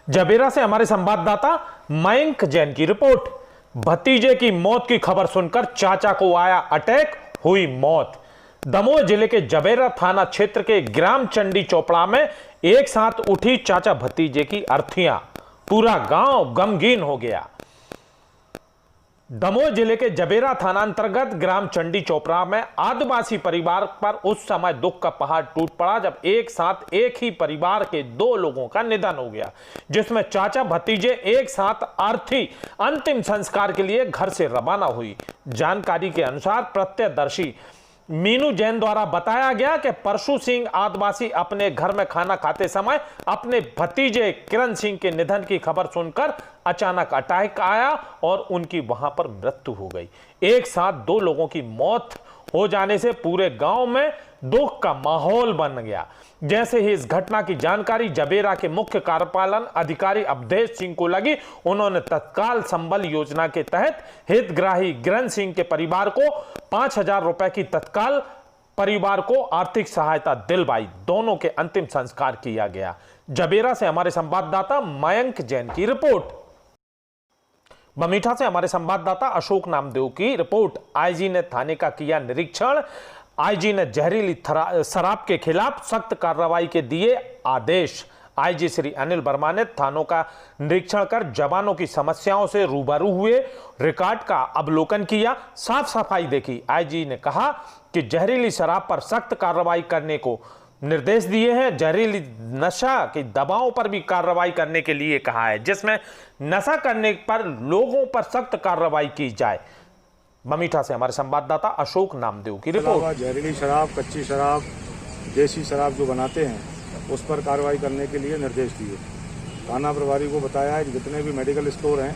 जबेरा से हमारे संवाददाता मयंक जैन की रिपोर्ट। भतीजे की मौत की खबर सुनकर चाचा को आया अटैक, हुई मौत। दमोह जिले के जबेरा थाना क्षेत्र के ग्राम चंडी चोपड़ा में एक साथ उठी चाचा भतीजे की अर्थियां, पूरा गांव गमगीन हो गया। दमोह जिले के जबेरा थाना अंतर्गत ग्राम चंडी चोपड़ा में आदिवासी परिवार पर उस समय दुख का पहाड़ टूट पड़ा जब एक साथ एक ही परिवार के 2 लोगों का निधन हो गया, जिसमें चाचा भतीजे एक साथ अर्थी अंतिम संस्कार के लिए घर से रवाना हुई। जानकारी के अनुसार प्रत्यक्षदर्शी मीनू जैन द्वारा बताया गया कि परशु सिंह आदिवासी अपने घर में खाना खाते समय अपने भतीजे किरण सिंह के निधन की खबर सुनकर अचानक अटैक आया और उनकी वहां पर मृत्यु हो गई। एक साथ 2 लोगों की मौत हो जाने से पूरे गांव में दुख का माहौल बन गया। जैसे ही इस घटना की जानकारी जबेरा के मुख्य कार्यपालन अधिकारी अवधेश सिंह को लगी, उन्होंने तत्काल संबल योजना के तहत हितग्राही किरण सिंह के परिवार को 5,000 रुपए की तत्काल परिवार को आर्थिक सहायता दिलवाई। दोनों के अंतिम संस्कार किया गया। जबेरा से हमारे संवाददाता मयंक जैन की रिपोर्ट। बमीठा से हमारे संवाददाता अशोक नामदेव की रिपोर्ट। आईजी ने थाने का किया निरीक्षण। आईजी ने जहरीली शराब के खिलाफ सख्त कार्रवाई के दिए आदेश। आईजी श्री अनिल वर्मा ने थानों का निरीक्षण कर जवानों की समस्याओं से रूबरू हुए, रिकॉर्ड का अवलोकन किया, साफ सफाई देखी। आईजी ने कहा कि जहरीली शराब पर सख्त कार्रवाई करने को निर्देश दिए हैं। जहरीली नशा की दवाओं पर भी कार्रवाई करने के लिए कहा है, जिसमें नशा करने पर लोगों पर सख्त कार्रवाई की जाए। बमीठा से हमारे संवाददाता अशोक नामदेव की रिपोर्ट। जहरीली शराब, कच्ची शराब, देसी शराब जो बनाते हैं उस पर कार्रवाई करने के लिए निर्देश दिए। थाना प्रभारी को बताया है कि जितने भी मेडिकल स्टोर हैं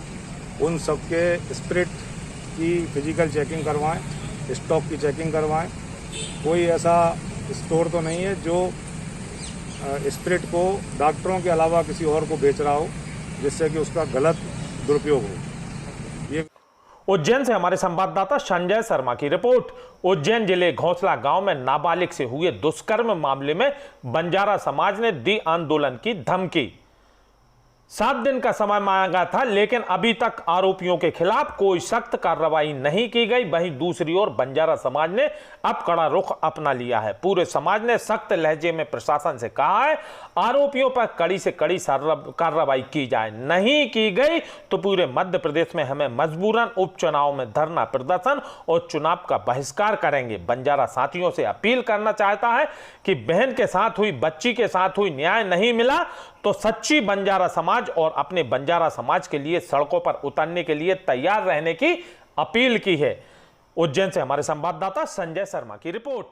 उन सबके स्पिरिट की फिजिकल चेकिंग करवाएं, स्टॉक की चेकिंग करवाएं। कोई ऐसा स्टोर तो नहीं है जो स्पिरिट को डॉक्टरों के अलावा किसी और को बेच रहा हो, जिससे कि उसका गलत दुरुपयोग हो। ये उज्जैन से हमारे संवाददाता संजय शर्मा की रिपोर्ट। उज्जैन जिले घोंसला गांव में नाबालिग से हुए दुष्कर्म मामले में बंजारा समाज ने दी आंदोलन की धमकी। 7 दिन का समय मांगा था, लेकिन अभी तक आरोपियों के खिलाफ कोई सख्त कार्रवाई नहीं की गई। वहीं दूसरी ओर बंजारा समाज ने अब कड़ा रुख अपना लिया है। पूरे समाज ने सख्त लहजे में प्रशासन से कहा है, आरोपियों पर कड़ी से कड़ी कार्रवाई की जाए। नहीं की गई तो पूरे मध्य प्रदेश में हमें मजबूरन उपचुनाव में धरना प्रदर्शन और चुनाव का बहिष्कार करेंगे। बंजारा साथियों से अपील करना चाहता है कि बहन के साथ हुई, बच्ची के साथ हुई न्याय नहीं मिला तो सच्ची बंजारा समाज और अपने बंजारा समाज के लिए सड़कों पर उतरने के लिए तैयार रहने की अपील की है। उज्जैन से हमारे संवाददाता संजय शर्मा की रिपोर्ट।